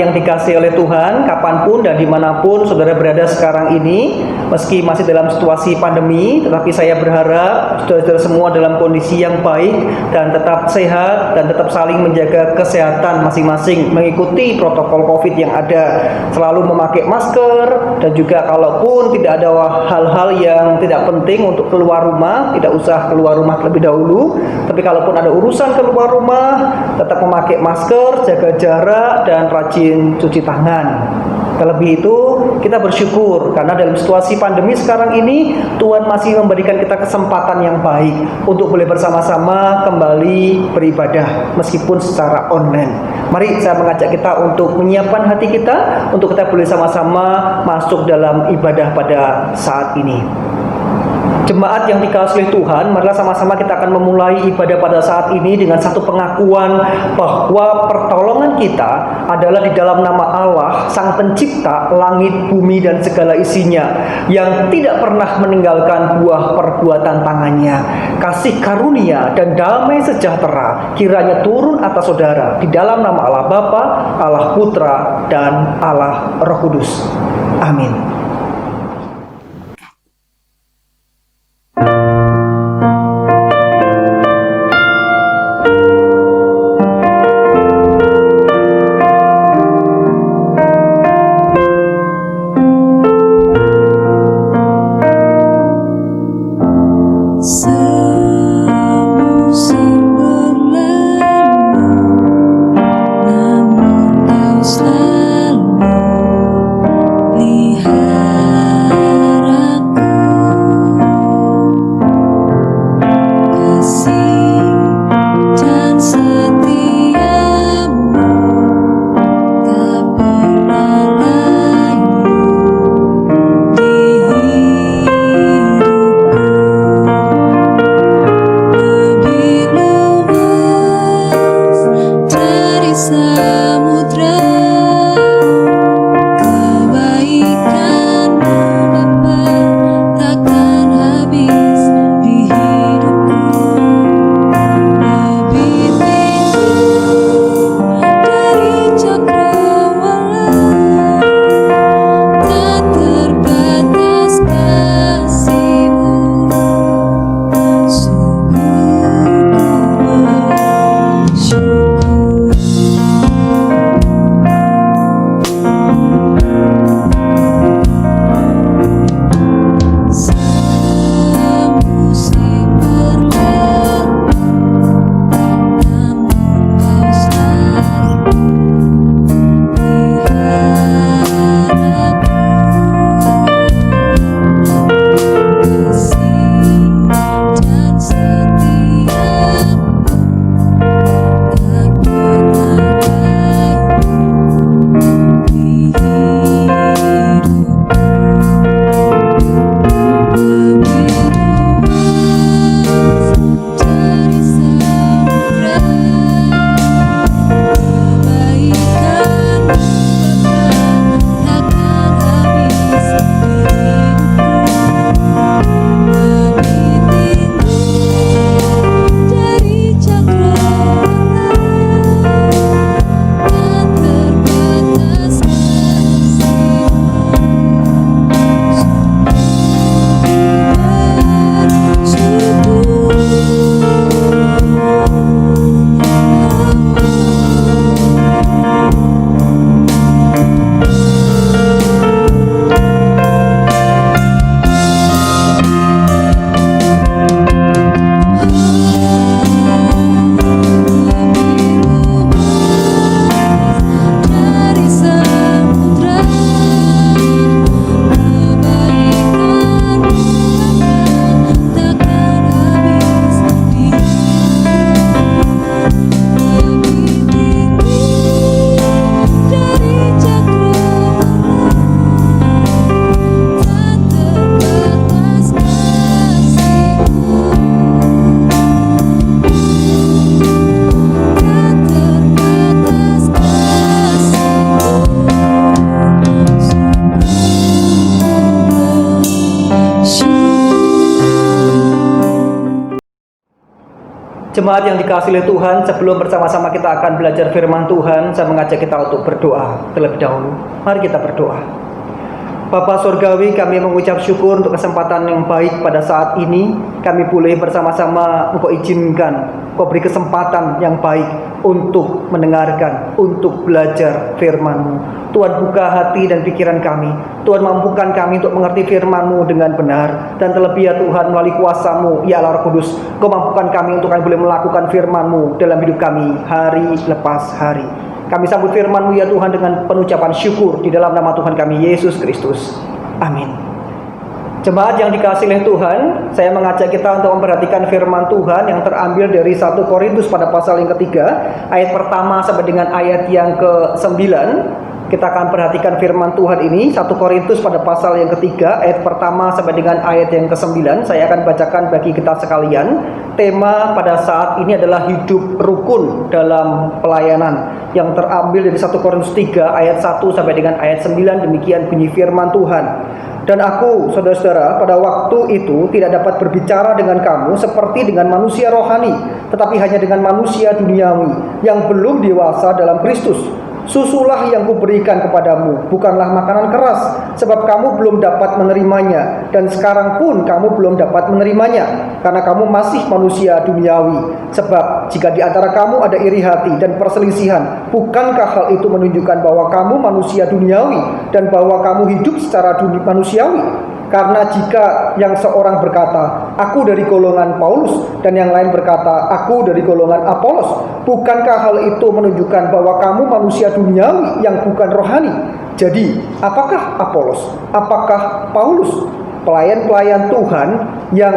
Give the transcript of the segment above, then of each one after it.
yang dikasihi oleh Tuhan, kapanpun dan dimanapun saudara berada sekarang ini, meski masih dalam situasi pandemi, tetapi saya berharap saudara-saudara semua dalam kondisi yang baik dan tetap sehat dan tetap saling menjaga kesehatan masing-masing, mengikuti protokol COVID yang ada, selalu memakai masker, dan juga kalaupun tidak ada hal-hal yang tidak penting untuk keluar rumah, tidak usah keluar rumah terlebih dahulu. Tapi kalaupun ada urusan keluar rumah, tetap memakai masker, jaga jarak, dan rajin cuci tangan. Terlebih itu, kita bersyukur karena dalam situasi pandemi sekarang ini, Tuhan masih memberikan kita kesempatan yang baik untuk boleh bersama-sama kembali beribadah meskipun secara online. Mari saya mengajak kita untuk menyiapkan hati kita untuk kita boleh sama-sama masuk dalam ibadah pada saat ini. Jemaat yang dikasihi Tuhan, marilah sama-sama kita akan memulai ibadah pada saat ini dengan satu pengakuan bahwa pertolongan kita adalah di dalam nama Allah, Sang Pencipta langit, bumi, dan segala isinya, yang tidak pernah meninggalkan buah perbuatan tangannya. Kasih karunia dan damai sejahtera kiranya turun atas saudara di dalam nama Allah Bapa, Allah Putra, dan Allah Roh Kudus. Amin. Namun kau selalu lihat Jemaat yang dikasihi oleh Tuhan, sebelum bersama-sama kita akan belajar firman Tuhan, saya mengajak kita untuk berdoa terlebih dahulu. Mari kita berdoa. Bapa Surgawi, kami mengucap syukur untuk kesempatan yang baik pada saat ini. Kami boleh bersama-sama Engkau izinkan, Engkau beri kesempatan yang baik untuk mendengarkan, untuk belajar firman-Mu. Tuhan, buka hati dan pikiran kami. Tuhan, mampukan kami untuk mengerti firman-Mu dengan benar. Dan terlebih ya Tuhan, melalui kuasa-Mu, ya Allah Roh Kudus, Kau mampukan kami untuk kami boleh melakukan firman-Mu dalam hidup kami hari lepas hari. Kami sambut firman-Mu ya Tuhan dengan penucapan syukur di dalam nama Tuhan kami Yesus Kristus. Amin. Jemaat yang dikasihi oleh Tuhan, saya mengajak kita untuk memperhatikan firman Tuhan yang terambil dari 1 Korintus pada pasal yang ketiga, ayat pertama sampai dengan ayat yang ke-9. Kita akan perhatikan firman Tuhan ini, 1 Korintus pada pasal yang ketiga, ayat pertama sampai dengan ayat yang ke-9. Saya akan bacakan bagi kita sekalian. Tema pada saat ini adalah hidup rukun dalam pelayanan, yang terambil dari 1 Korintus 3 ayat 1 sampai dengan ayat 9. Demikian bunyi firman Tuhan. Dan aku, saudara-saudara, pada waktu itu tidak dapat berbicara dengan kamu seperti dengan manusia rohani, tetapi hanya dengan manusia duniawi yang belum dewasa dalam Kristus. Susulah yang kuberikan kepadamu, bukanlah makanan keras, sebab kamu belum dapat menerimanya, dan sekarang pun kamu belum dapat menerimanya, karena kamu masih manusia duniawi. Sebab jika di antara kamu ada iri hati dan perselisihan, bukankah hal itu menunjukkan bahwa kamu manusia duniawi, dan bahwa kamu hidup secara manusiawi? Karena jika yang seorang berkata, aku dari golongan Paulus, dan yang lain berkata, aku dari golongan Apolos, bukankah hal itu menunjukkan bahwa kamu manusia duniawi yang bukan rohani? Jadi, apakah Apolos? Apakah Paulus? Pelayan-pelayan Tuhan yang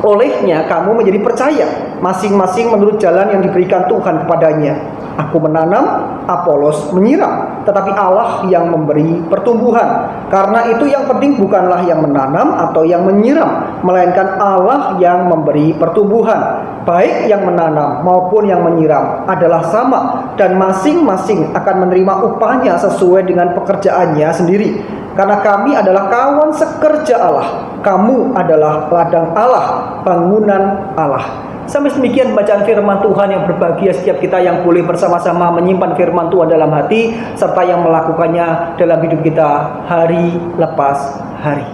olehnya kamu menjadi percaya, masing-masing menurut jalan yang diberikan Tuhan kepadanya. Aku menanam, Apolos menyiram, tetapi Allah yang memberi pertumbuhan. Karena itu yang penting bukanlah yang menanam atau yang menyiram, melainkan Allah yang memberi pertumbuhan. Baik yang menanam maupun yang menyiram adalah sama, dan masing-masing akan menerima upahnya sesuai dengan pekerjaannya sendiri. Karena kami adalah kawan sekerja Allah, kamu adalah ladang Allah, bangunan Allah. Sampai demikian bacaan firman Tuhan yang berbahagia setiap kita yang boleh bersama-sama menyimpan firman Tuhan dalam hati, serta yang melakukannya dalam hidup kita hari lepas hari.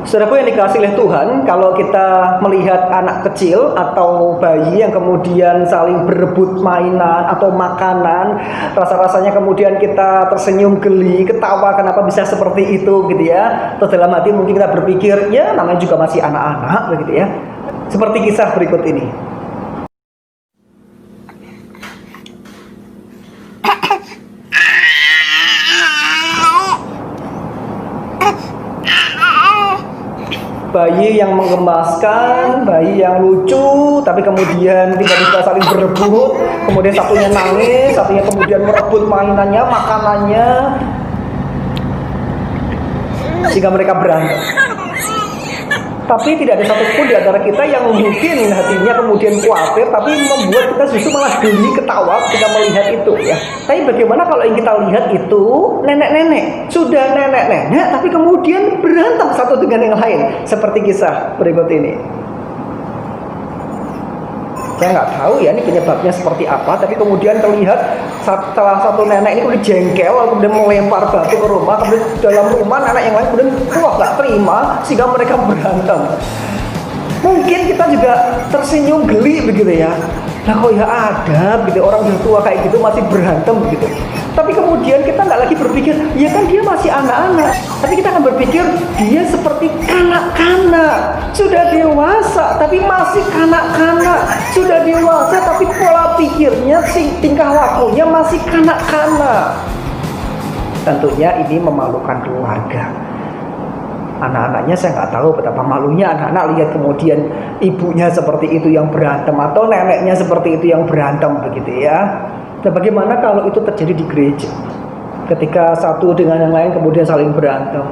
Saudaraku yang dikasihi oleh Tuhan, kalau kita melihat anak kecil atau bayi yang kemudian saling berebut mainan atau makanan, rasa-rasanya kemudian kita tersenyum geli, ketawa kenapa bisa seperti itu gitu ya. Terus dalam hati mungkin kita berpikir, ya namanya juga masih anak-anak begitu ya. Seperti kisah berikut ini. Bayi yang menggemaskan, bayi yang lucu, tapi kemudian tiba-tiba saling berebut, kemudian satunya nangis, satunya kemudian merebut mainannya, makanannya, sehingga mereka berantem. Tapi tidak ada satupun di antara kita yang mungkin hatinya kemudian khawatir, tapi membuat kita justru malah geli, ketawa ketika melihat itu ya. Tapi bagaimana kalau yang kita lihat itu nenek-nenek, sudah nenek-nenek tapi kemudian berantem satu dengan yang lain, seperti kisah berikut ini. Saya nggak tahu ya ini penyebabnya seperti apa, tapi kemudian terlihat salah satu nenek ini kemudian jengkel, kemudian melempar batu ke rumah, kemudian dalam rumah nenek yang lain kemudian nggak terima, sehingga mereka berantem. Mungkin kita juga tersenyum geli begitu ya. Nah kok ya ada gitu orang yang tua kayak gitu masih berantem begitu. Tapi kemudian kita nggak lagi berpikir, ya kan dia masih anak-anak. Tapi kita akan berpikir dia seperti kanak-kanak, sudah dewasa tapi masih kanak-kanak, sudah dewasa tapi pola pikirnya, tingkah lakunya masih kanak-kanak. Tentunya ini memalukan keluarga. Anak-anaknya saya nggak tahu betapa malunya anak-anak lihat kemudian ibunya seperti itu yang berantem, atau neneknya seperti itu yang berantem begitu ya. Dan bagaimana kalau itu terjadi di gereja, ketika satu dengan yang lain kemudian saling berantem?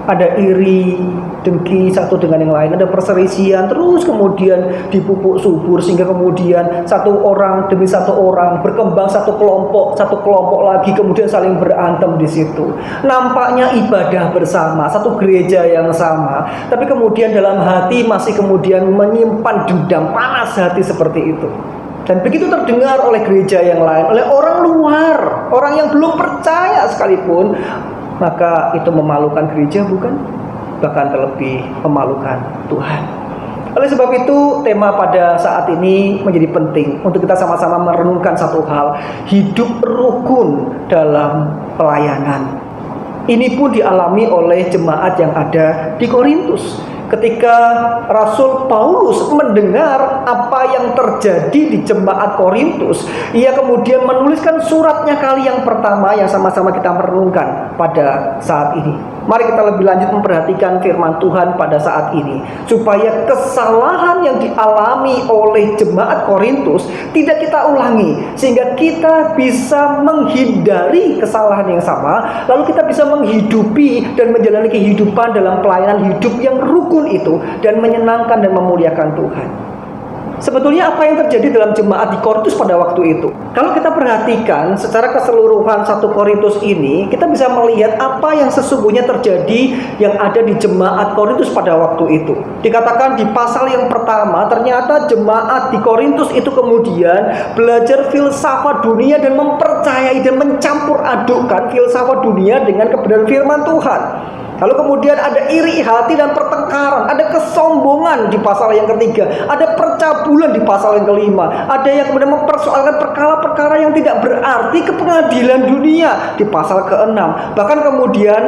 ada iri, dengki satu dengan yang lain, ada perselisihan, terus kemudian dipupuk subur sehingga kemudian satu orang demi satu orang berkembang satu kelompok lagi, kemudian saling berantem di situ. Nampaknya ibadah bersama, satu gereja yang sama, tapi kemudian dalam hati masih kemudian menyimpan dendam, panas hati seperti itu. Dan begitu terdengar oleh gereja yang lain, oleh orang luar, orang yang belum percaya sekalipun, maka itu memalukan gereja, bukan? Bahkan terlebih memalukan Tuhan. Oleh sebab itu, tema pada saat ini menjadi penting untuk kita sama-sama merenungkan satu hal, hidup rukun dalam pelayanan. Ini pun dialami oleh jemaat yang ada di Korintus. Ketika Rasul Paulus mendengar apa yang terjadi di jemaat Korintus, ia kemudian menuliskan suratnya kali yang pertama yang sama-sama kita merenungkan pada saat ini. Mari kita lebih lanjut memperhatikan firman Tuhan pada saat ini, supaya kesalahan yang dialami oleh jemaat Korintus tidak kita ulangi, sehingga kita bisa menghindari kesalahan yang sama, lalu kita bisa menghidupi dan menjalani kehidupan dalam pelayanan hidup yang rukun itu dan menyenangkan dan memuliakan Tuhan. Sebetulnya apa yang terjadi dalam jemaat di Korintus pada waktu itu? Kalau kita perhatikan secara keseluruhan 1 Korintus ini, kita bisa melihat apa yang sesungguhnya terjadi yang ada di jemaat Korintus pada waktu itu. Dikatakan di pasal yang pertama, ternyata jemaat di Korintus itu kemudian belajar filsafat dunia dan mempercayai dan mencampur adukkan filsafat dunia dengan kebenaran firman Tuhan. Lalu kemudian ada iri hati dan pertengkaran, ada kesombongan di pasal yang ketiga, ada percabulan di pasal yang kelima, ada yang kemudian mempersoalkan perkara-perkara yang tidak berarti ke pengadilan dunia di pasal ke-6. Bahkan kemudian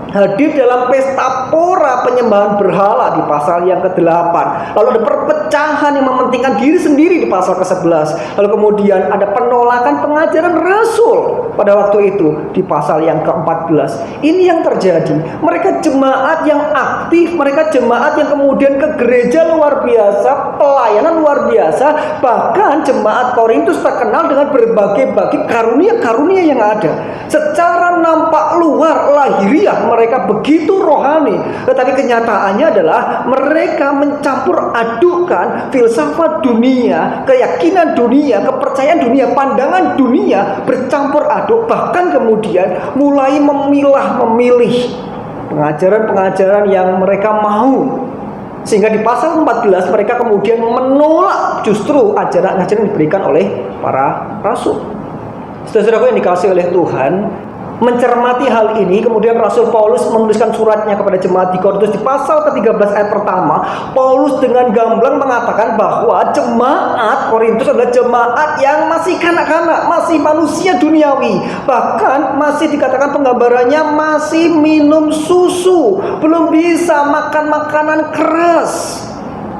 hadir dalam pesta pora penyembahan berhala di pasal yang ke-8. Lalu ada perpecahan yang mementingkan diri sendiri di pasal ke-11. Lalu kemudian ada penolakan pengajaran Rasul pada waktu itu di pasal yang ke-14. Ini yang terjadi. Mereka jemaat yang aktif, mereka jemaat yang kemudian ke gereja luar biasa, pelayanan luar biasa. Bahkan jemaat Korintus terkenal dengan berbagai-bagai karunia-karunia yang ada. Secara nampak luar lahiriah mereka begitu rohani, tetapi kenyataannya adalah mereka mencampur adukan filsafat dunia, keyakinan dunia, kepercayaan dunia, pandangan dunia bercampur aduk, bahkan kemudian mulai memilih pengajaran-pengajaran yang mereka mau. Sehingga di pasal 14 mereka kemudian menolak justru ajaran-ajaran yang diberikan oleh para rasul. Saudara-saudaraku yang dikasihi oleh Tuhan, mencermati hal ini, kemudian Rasul Paulus menuliskan suratnya kepada jemaat di Korintus di pasal ke-13 ayat pertama. Paulus dengan gamblang mengatakan bahwa jemaat Korintus adalah jemaat yang masih kanak-kanak, masih manusia duniawi. Bahkan masih dikatakan penggambarannya masih minum susu, belum bisa makan makanan keras.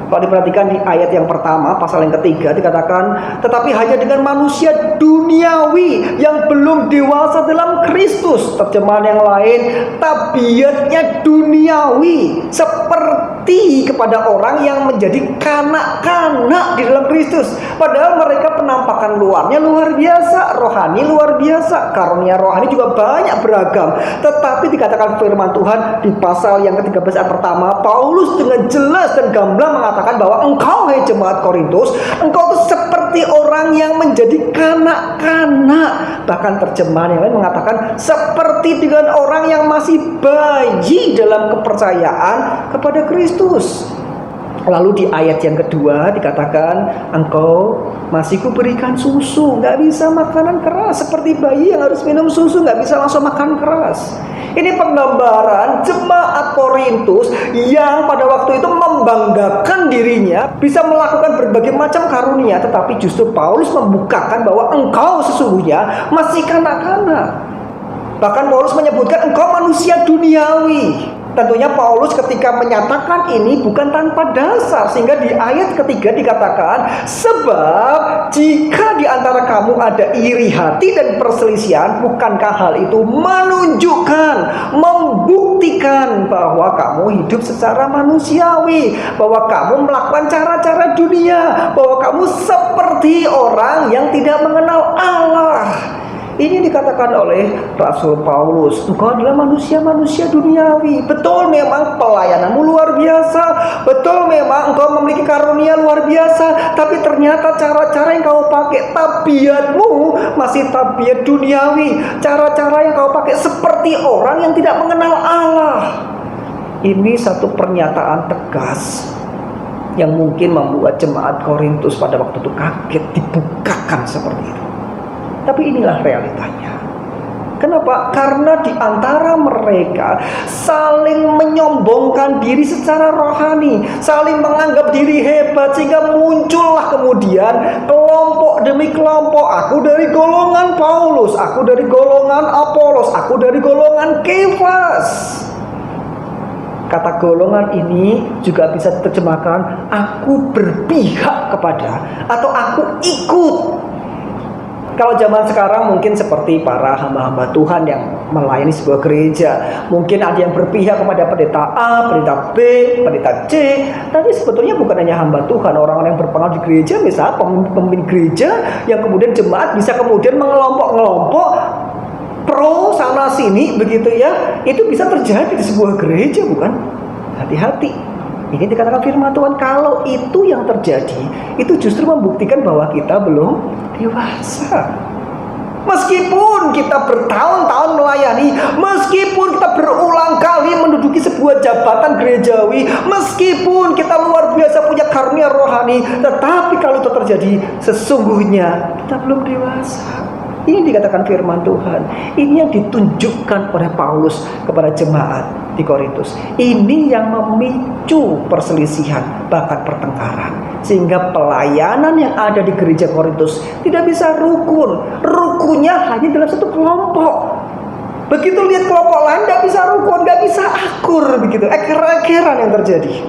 Kalau diperhatikan di ayat yang pertama, pasal yang ketiga dikatakan, tetapi hanya dengan manusia duniawi yang belum dewasa dalam Kristus. Terjemahan yang lain, tabiatnya duniawi, seperti kepada orang yang menjadi kanak-kanak di dalam Kristus. Padahal mereka penampakan luarnya luar biasa, rohani luar biasa, karunia rohani juga banyak beragam. Tetapi dikatakan firman Tuhan di pasal yang ke-13 ayat pertama, Paulus dengan jelas dan gamblang mengatakan bahwa engkau, hai jemaat Korintus, engkau itu seperti orang yang menjadi kanak-kanak. Bahkan terjemahan yang lain mengatakan seperti dengan orang yang masih bayi dalam kepercayaan kepada Kristus. Lalu di ayat yang kedua dikatakan, engkau masih kuberikan susu, gak bisa makanan keras. Seperti bayi yang harus minum susu, gak bisa langsung makan keras. Ini penggambaran jemaat Korintus yang pada waktu itu membanggakan dirinya bisa melakukan berbagai macam karunia. Tetapi justru Paulus membukakan bahwa engkau sesungguhnya masih kanak-kanak. Bahkan Paulus menyebutkan engkau manusia duniawi. Tentunya Paulus ketika menyatakan ini bukan tanpa dasar, sehingga di ayat ketiga dikatakan, sebab jika di antara kamu ada iri hati dan perselisihan, bukankah hal itu menunjukkan, membuktikan bahwa kamu hidup secara manusiawi, bahwa kamu melakukan cara-cara dunia, bahwa kamu seperti orang yang tidak mengenal Allah. Ini dikatakan oleh Rasul Paulus, engkau adalah manusia-manusia duniawi. Betul memang pelayananmu luar biasa, betul memang engkau memiliki karunia luar biasa, tapi ternyata cara-cara yang kau pakai, tabiatmu masih tabiat duniawi. Cara-cara yang kau pakai seperti orang yang tidak mengenal Allah. Ini satu pernyataan tegas yang mungkin membuat jemaat Korintus pada waktu itu kaget, dibukakan seperti itu. Tapi inilah realitanya. Kenapa? Karena di antara mereka saling menyombongkan diri secara rohani, saling menganggap diri hebat, sehingga muncullah kemudian kelompok demi kelompok. Aku dari golongan Paulus, aku dari golongan Apolos, aku dari golongan Kefas. Kata golongan ini juga bisa diterjemahkan aku berpihak kepada, atau aku ikut. Kalau zaman sekarang mungkin seperti para hamba-hamba Tuhan yang melayani sebuah gereja, mungkin ada yang berpihak kepada pendeta A, pendeta B, pendeta C. Tapi sebetulnya bukan hanya hamba Tuhan, orang-orang yang berpengaruh di gereja, misalnya pemimpin gereja, yang kemudian jemaat bisa kemudian mengelompok-ngelompok pro sana sini begitu ya. Itu bisa terjadi di sebuah gereja, bukan? Hati-hati. Ini dikatakan firman Tuhan, kalau itu yang terjadi, itu justru membuktikan bahwa kita belum dewasa. Meskipun kita bertahun-tahun melayani, meskipun kita berulang kali menduduki sebuah jabatan gerejawi, meskipun kita luar biasa punya karunia rohani, tetapi kalau itu terjadi, sesungguhnya kita belum dewasa. Ini dikatakan firman Tuhan. Ini yang ditunjukkan oleh Paulus kepada jemaat di Korintus. Ini yang memicu perselisihan, bahkan pertengkaran. Sehingga pelayanan yang ada di gereja Korintus tidak bisa rukun. Rukunnya hanya dalam satu kelompok. Begitu lihat kelompok lain tidak bisa rukun, tidak bisa akur, begitu. Eker-ekeran yang terjadi.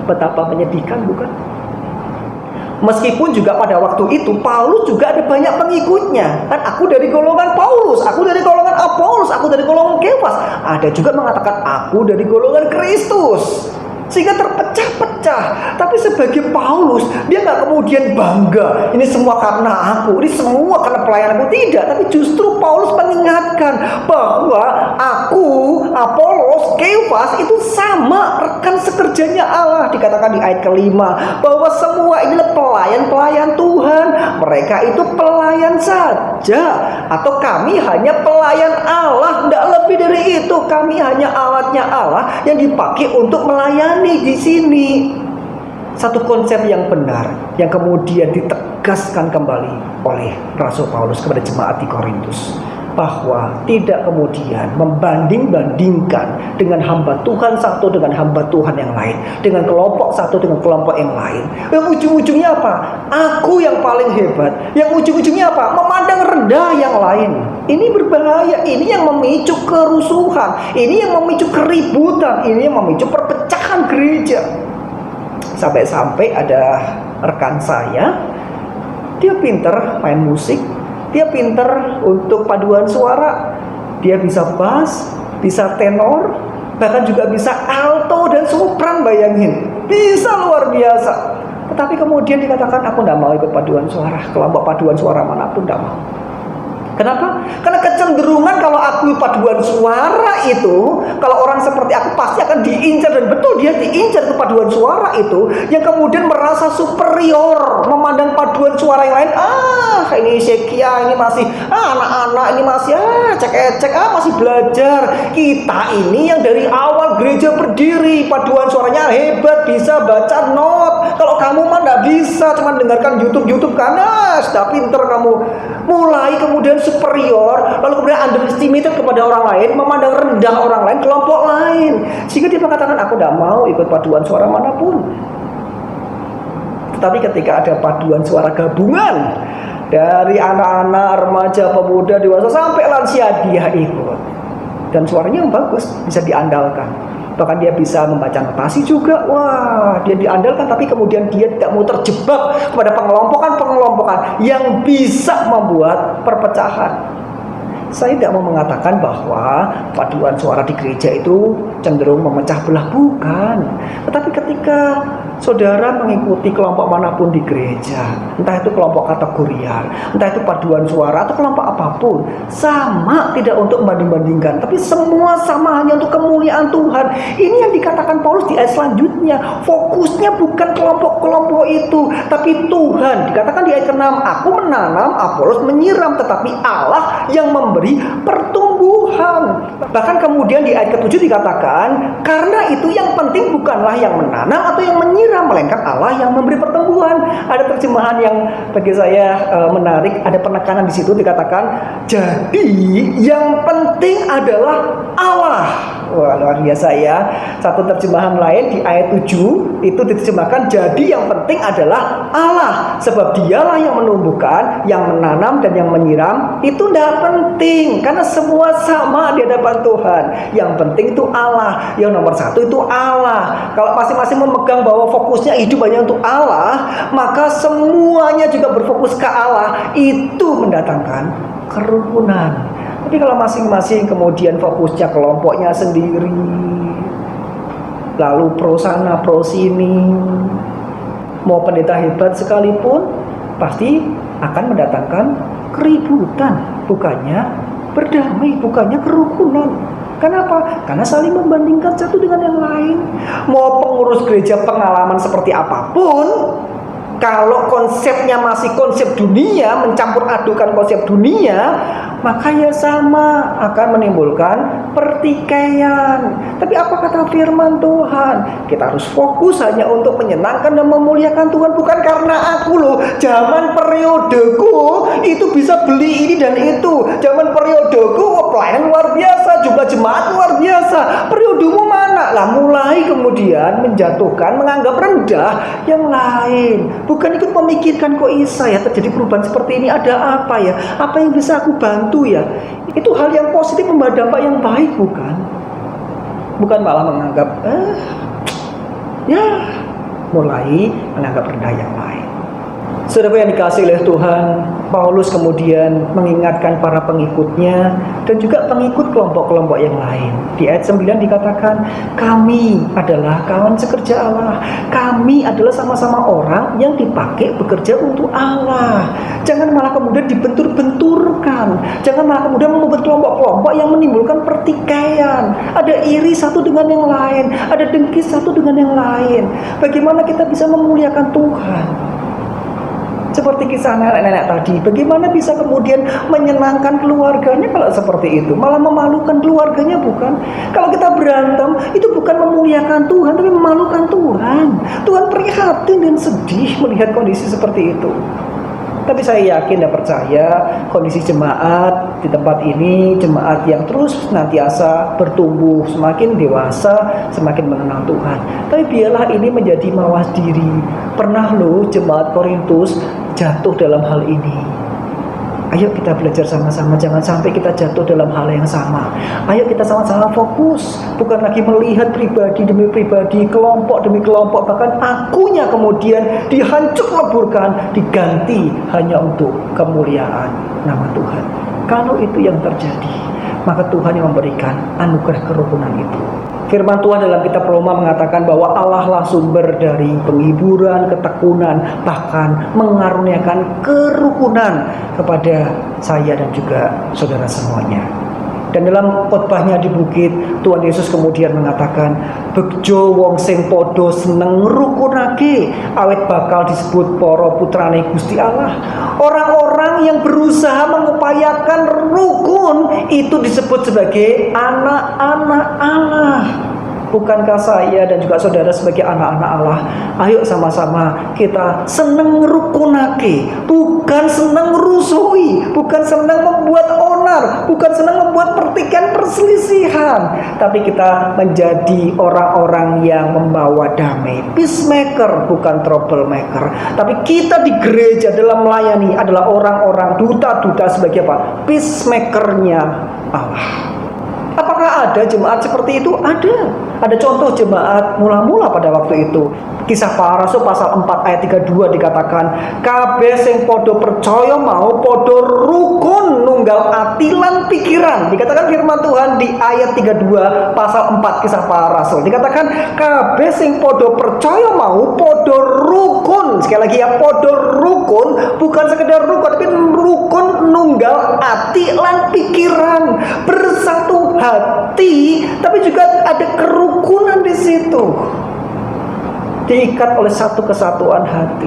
Betapa menyedihkan, bukan? Meskipun juga pada waktu itu Paulus juga ada banyak pengikutnya. Kan aku dari golongan Paulus, aku dari golongan Apolos, aku dari golongan Kefas. Ada juga mengatakan aku dari golongan Kristus. Sehingga terpecah-pecah. Tapi sebagai Paulus, dia gak kemudian bangga, ini semua karena aku, ini semua karena pelayananku. Tidak, tapi justru Paulus mengingatkan bahwa aku, Apolos, Kefas itu sama rekan sekerjanya Allah. Dikatakan di ayat kelima bahwa semua inilah pelayan-pelayan Tuhan. Mereka itu pelayan saja, atau kami hanya pelayan Allah. Tidak lebih dari itu, kami hanya alatnya Allah yang dipakai untuk melayani di sini. Satu konsep yang benar yang kemudian ditegaskan kembali oleh Rasul Paulus kepada jemaat di Korintus, bahwa tidak kemudian membanding-bandingkan dengan hamba Tuhan satu dengan hamba Tuhan yang lain, dengan kelompok satu dengan kelompok yang lain. Yang ujung-ujungnya apa? Aku yang paling hebat. Yang ujung-ujungnya apa? Memandang rendah yang lain. Ini berbahaya. Ini yang memicu kerusuhan. Ini yang memicu keributan. Ini yang memicu perpecahan gereja. Sampai-sampai ada rekan saya, dia pinter main musik, dia pinter untuk paduan suara, dia bisa bass, bisa tenor, bahkan juga bisa alto dan sopran, bayangin, bisa luar biasa. Tetapi kemudian dikatakan aku tidak mau ikut paduan suara, kelompok paduan suara manapun tidak mau. Kenapa? Karena kecenderungan kalau aku paduan suara itu, kalau orang seperti aku pasti akan diincar, dan betul dia diincar ke paduan suara itu, yang kemudian merasa superior, memandang paduan suara yang lain, ini Sekia, ini masih anak-anak, ini masih cek-cek, masih belajar. Kita ini yang dari awal gereja berdiri, paduan suaranya hebat, bisa baca not. Kalau kamu mah nggak bisa, cuma dengarkan YouTube kan, sudah pinter kamu. Mulai kemudian superior, lalu kemudian underestimated kepada orang lain, memandang rendah orang lain, kelompok lain, sehingga dia mengatakan aku tidak mau ikut paduan suara manapun. Tetapi ketika ada paduan suara gabungan dari anak-anak, remaja, pemuda, dewasa sampai lansia, dia ikut, dan suaranya yang bagus, bisa diandalkan. Bahkan dia bisa membaca notasi juga. Wah, dia diandalkan. Tapi kemudian dia tidak mau terjebak kepada pengelompokan yang bisa membuat perpecahan. Saya tidak mau mengatakan bahwa paduan suara di gereja itu cenderung memecah belah, bukan. Tetapi ketika saudara mengikuti kelompok manapun di gereja, entah itu kelompok kategorial, entah itu paduan suara atau kelompok apapun, sama, tidak untuk membanding-bandingkan, tapi semua sama, hanya untuk kemuliaan Tuhan. Ini yang dikatakan Paulus di ayat selanjutnya. Fokusnya bukan kelompok-kelompok itu, tapi Tuhan. Dikatakan di ayat ke-6, aku menanam, Apolos menyiram, tetapi Allah yang memberi pertumbuhan. Bahkan kemudian di ayat ke-7 dikatakan, karena itu yang penting bukanlah yang menanam atau yang menyiram, melainkan Allah yang memberi pertumbuhan. Ada terjemahan yang bagi saya menarik, ada penekanan di situ, dikatakan, jadi yang penting adalah Allah. Wah, luar biasa ya. Satu terjemahan lain di ayat 7 itu diterjemahkan, jadi yang penting adalah Allah, sebab dialah yang menumbuhkan, yang menanam dan yang menyiram. Itu tidak penting karena semua sama di hadapan Tuhan. Yang penting itu Allah, yang nomor satu itu Allah. Kalau masing-masing memegang bahwa fokusnya hidup hanya untuk Allah, maka semuanya juga berfokus ke Allah. Itu mendatangkan kerukunan. Tapi kalau masing-masing kemudian fokusnya kelompoknya sendiri, lalu pro sana pro sini, mau pendeta hebat sekalipun pasti akan mendatangkan keributan, bukannya berdamai, bukannya kerukunan. Kenapa? Karena saling membandingkan satu dengan yang lain. Mau pengurus gereja pengalaman seperti apapun, kalau konsepnya masih konsep dunia, mencampur adukan konsep dunia, maka ya sama, akan menimbulkan pertikaian. Tapi apa kata firman Tuhan? Kita harus fokus hanya untuk menyenangkan dan memuliakan Tuhan. Bukan karena aku loh, zaman periodeku itu bisa beli ini dan itu. Zaman periodeku pelayanan luar biasa, jumlah jemaat luar biasa. Periodemu mana? Lah mulai kemudian menjatuhkan, menganggap rendah yang lain. Bukan ikut memikirkan, kok isa ya terjadi perubahan seperti ini, ada apa ya? Apa yang bisa aku bantu ya? Itu hal yang positif, membawa dampak yang baik, bukan? Bukan malah menganggap mulai menganggap rendah yang lain. Saudara yang dikasihi oleh Tuhan, Paulus kemudian mengingatkan para pengikutnya dan juga pengikut kelompok-kelompok yang lain. Di ayat 9 dikatakan, kami adalah kawan sekerja Allah. Kami adalah sama-sama orang yang dipakai bekerja untuk Allah. Jangan malah kemudian dibentur-benturkan. Jangan malah kemudian membuat kelompok-kelompok yang menimbulkan pertikaian. Ada iri satu dengan yang lain, ada dengki satu dengan yang lain. Bagaimana kita bisa memuliakan Tuhan? Seperti kisah nenek-nenek tadi, bagaimana bisa kemudian menyenangkan keluarganya kalau seperti itu? Malah memalukan keluarganya, bukan? Kalau kita berantem, itu bukan memuliakan Tuhan, tapi memalukan Tuhan. Tuhan prihatin dan sedih melihat kondisi seperti itu. Tapi saya yakin dan percaya kondisi jemaat di tempat ini, jemaat yang terus senantiasa bertumbuh, semakin dewasa, semakin mengenal Tuhan. Tapi biarlah ini menjadi mawas diri. Pernah loh jemaat Korintus jatuh dalam hal ini. Ayo kita belajar sama-sama, jangan sampai kita jatuh dalam hal yang sama. Ayo kita sama-sama fokus, bukan lagi melihat pribadi demi pribadi, kelompok demi kelompok, bahkan akunya kemudian dihancur leburkan, diganti hanya untuk kemuliaan nama Tuhan. Kalau itu yang terjadi, maka Tuhan yang memberikan anugerah kerukunan itu. Firman Tuhan dalam kitab Roma mengatakan bahwa Allah lah sumber dari penghiburan, ketekunan, bahkan mengaruniakan kerukunan kepada saya dan juga saudara semuanya. Dan dalam khotbahnya di bukit, Tuhan Yesus kemudian mengatakan, bejo wong sing podo seneng rukunake, awet bakal disebut para putrane Gusti Allah. Orang-orang yang berusaha mengupayakan rukun itu disebut sebagai anak-anak Allah. Bukankah saya dan juga saudara sebagai anak-anak Allah? Ayo sama-sama kita seneng rukunake, bukan seneng rusui, bukan seneng membuat onar, bukan seneng membuat pertikaian perselisihan, tapi kita menjadi orang-orang yang membawa damai, peacemaker bukan troublemaker. Tapi kita di gereja dalam melayani adalah orang-orang duta-duta sebagai apa? Peacemakernya Allah. Apakah ada jemaat seperti itu? Ada contoh jemaat mula-mula pada waktu itu. Kisah Para Rasul pasal 4 ayat 32 dikatakan, kabeh sing podo percaya mau podo rukun nunggal ati lan pikiran. Dikatakan firman Tuhan di ayat 32 pasal 4 Kisah Para Rasul. Dikatakan kabeh sing podo percaya mau podo rukun. Sekali lagi ya, podo rukun, bukan sekedar rukun, tapi rukun nunggal ati lan pikiran. Bersatu hati, tapi juga ada kerukunan di situ. Diikat oleh satu kesatuan hati.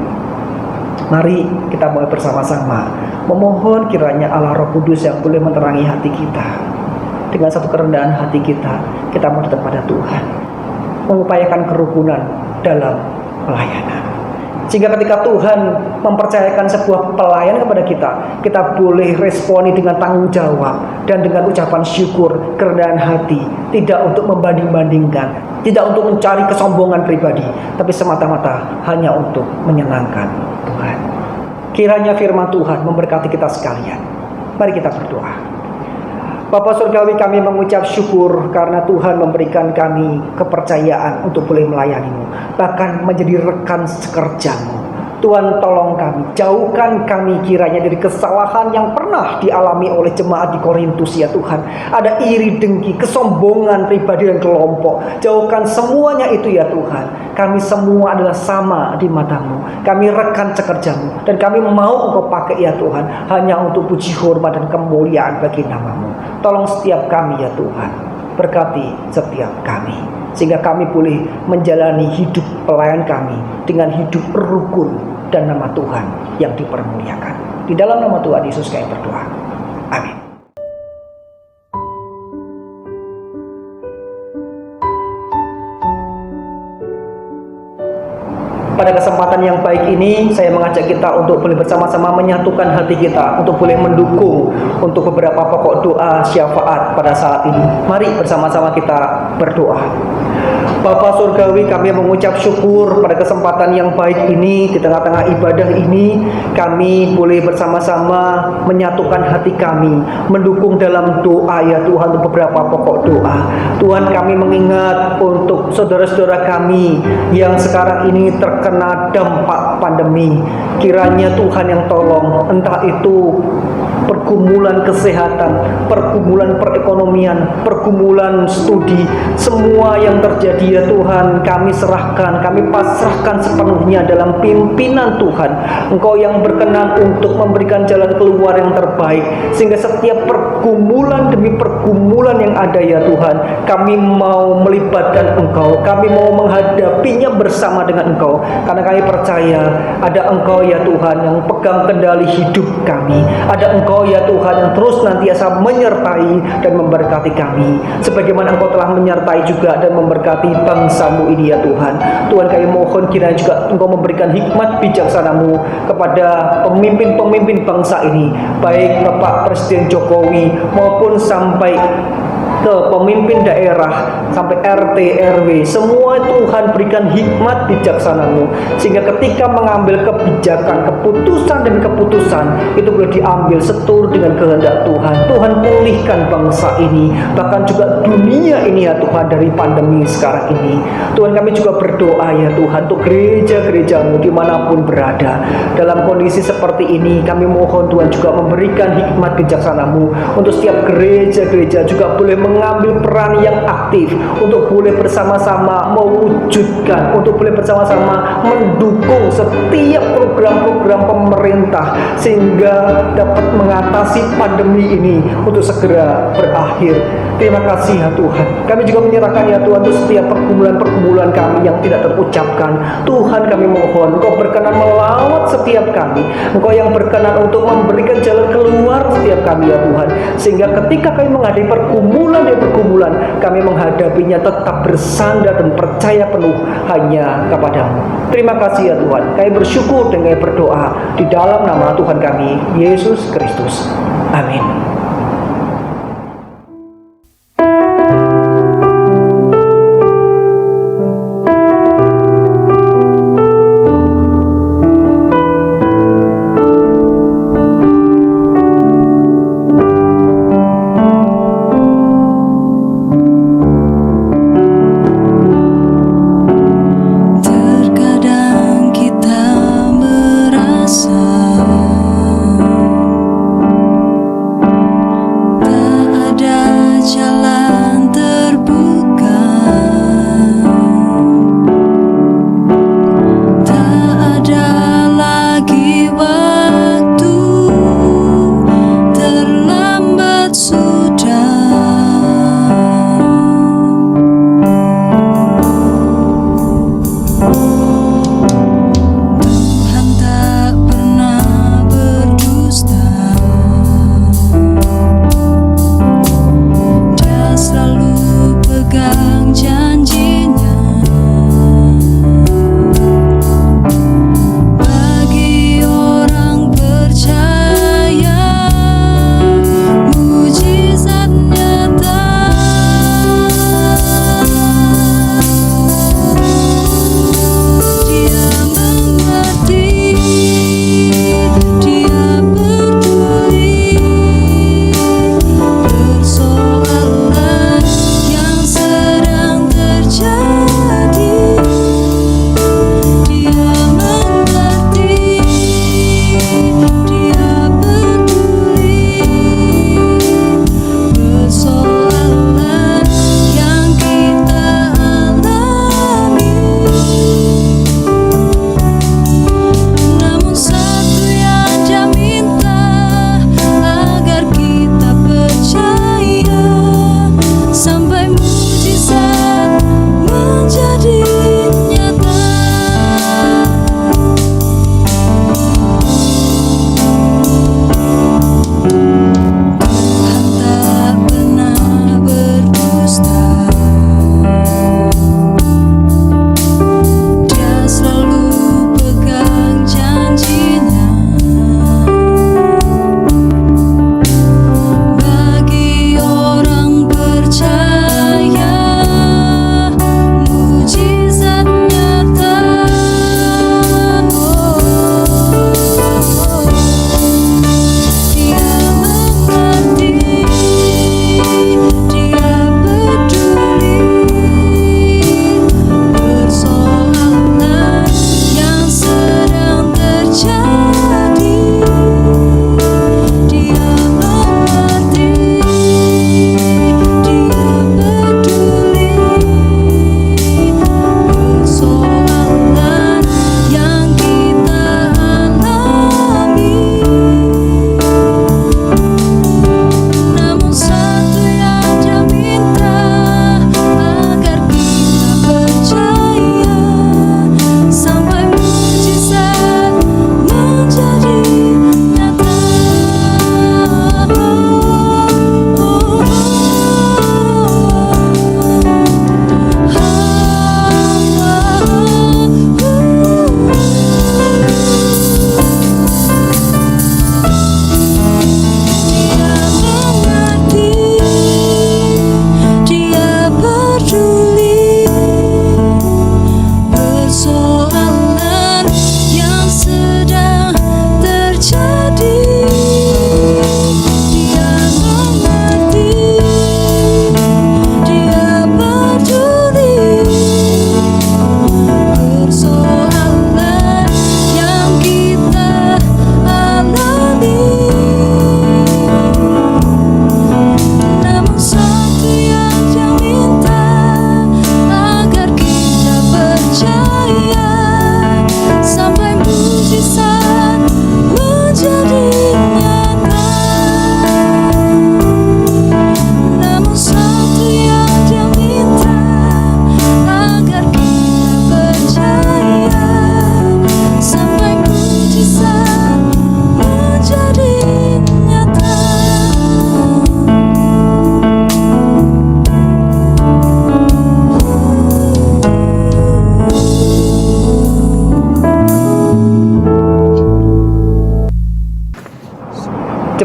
Mari kita mulai bersama-sama memohon kiranya Allah Roh Kudus yang boleh menerangi hati kita. Dengan satu kerendahan hati kita mau datang pada Tuhan, mengupayakan kerukunan dalam pelayanan. Sehingga ketika Tuhan mempercayakan sebuah pelayanan kepada kita boleh responi dengan tanggung jawab dan dengan ucapan syukur, kerendahan hati, tidak untuk membanding-bandingkan, tidak untuk mencari kesombongan pribadi, tapi semata-mata hanya untuk menyenangkan Tuhan. Kiranya firman Tuhan memberkati kita sekalian. Mari kita berdoa. Bapa Surgawi, kami mengucap syukur karena Tuhan memberikan kami kepercayaan untuk boleh melayani-Mu, bahkan menjadi rekan sekerja-Mu. Tuhan, tolong kami, jauhkan kami kiranya dari kesalahan yang pernah dialami oleh jemaat di Korintus ya Tuhan. Ada iri dengki, kesombongan pribadi dan kelompok. Jauhkan semuanya itu ya Tuhan. Kami semua adalah sama di mata-Mu. Kami rekan sekerja-Mu, dan kami mau Engkau pakai ya Tuhan, hanya untuk puji hormat dan kemuliaan bagi nama-Mu. Tolong setiap kami ya Tuhan, berkati setiap kami, sehingga kami boleh menjalani hidup pelayan kami dengan hidup rukun dan nama Tuhan yang dipermuliakan. Di dalam nama Tuhan Yesus kami berdoa. Amin. Pada kesempatan yang baik ini, saya mengajak kita untuk boleh bersama-sama menyatukan hati kita, untuk boleh mendukung untuk beberapa pokok doa syafaat pada saat ini. Mari bersama-sama kita berdoa. Bapa Surgawi, kami mengucap syukur pada kesempatan yang baik ini. Di tengah-tengah ibadah ini, kami boleh bersama-sama menyatukan hati kami, mendukung dalam doa ya Tuhan untuk beberapa pokok doa. Tuhan, kami mengingat untuk saudara-saudara kami yang sekarang ini terkena dampak pandemi. Kiranya Tuhan yang tolong, entah itu pergumulan kesehatan, pergumulan perekonomian, pergumulan studi, semua yang terjadi ya Tuhan, kami serahkan, kami pasrahkan sepenuhnya dalam pimpinan Tuhan. Engkau yang berkenan untuk memberikan jalan keluar yang terbaik, sehingga setiap pergumulan demi pergumulan yang ada ya Tuhan, kami mau melibatkan Engkau, kami mau menghadapinya bersama dengan Engkau, karena kami percaya ada Engkau ya Tuhan yang pegang kendali hidup kami, ada Engkau ya Tuhan yang terus nantiasa menyertai dan memberkati kami, sebagaimana Engkau telah menyertai juga dan memberkati bangsa-Mu ini ya Tuhan. Tuhan, kami mohon kiranya juga Engkau memberikan hikmat bijaksana-Mu kepada pemimpin-pemimpin bangsa ini, baik Bapak Presiden Jokowi maupun sampai ke pemimpin daerah, sampai RT, RW, semua Tuhan berikan hikmat bijaksana-Mu, sehingga ketika mengambil kebijakan, keputusan demi keputusan, itu boleh diambil seturut dengan kehendak Tuhan. Tuhan, pulihkan bangsa ini, bahkan juga dunia ini ya Tuhan, dari pandemi sekarang ini. Tuhan, kami juga berdoa ya Tuhan untuk gereja-gereja-Mu dimanapun berada. Dalam kondisi seperti ini, kami mohon Tuhan juga memberikan hikmat bijaksana-Mu untuk setiap gereja-gereja juga boleh mengambil peran yang aktif untuk boleh bersama-sama mewujudkan, untuk boleh bersama-sama mendukung setiap program-program pemerintah, sehingga dapat mengatasi pandemi ini untuk segera berakhir. Terima kasih ya Tuhan. Kami juga menyerahkan ya Tuhan untuk setiap pergumulan-pergumulan kami yang tidak terucapkan. Tuhan, kami mohon Engkau berkenan melawat setiap kami, Engkau yang berkenan untuk memberikan jalan keluar setiap kami ya Tuhan, sehingga ketika kami menghadapi pergumulan demi pergumulan, kami menghadapinya tetap bersandar dan percaya penuh hanya kepada-Mu. Terima kasih ya Tuhan. Kami bersyukur dan kami berdoa di dalam nama Tuhan kami Yesus Kristus. Amin.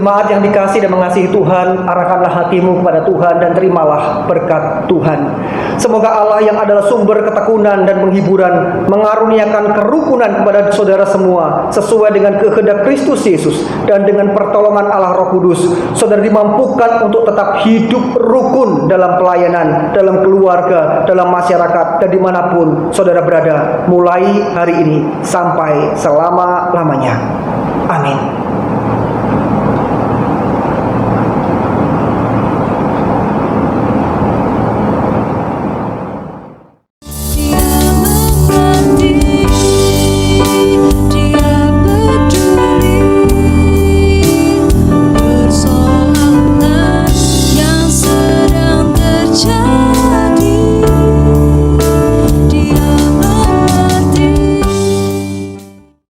Jemaat yang dikasih dan mengasihi Tuhan, arahkanlah hatimu kepada Tuhan dan terimalah berkat Tuhan. Semoga Allah yang adalah sumber ketekunan dan penghiburan mengaruniakan kerukunan kepada saudara semua sesuai dengan kehendak Kristus Yesus, dan dengan pertolongan Allah Roh Kudus saudara dimampukan untuk tetap hidup rukun dalam pelayanan, dalam keluarga, dalam masyarakat, dan dimanapun saudara berada mulai hari ini sampai selama-lamanya. Amin.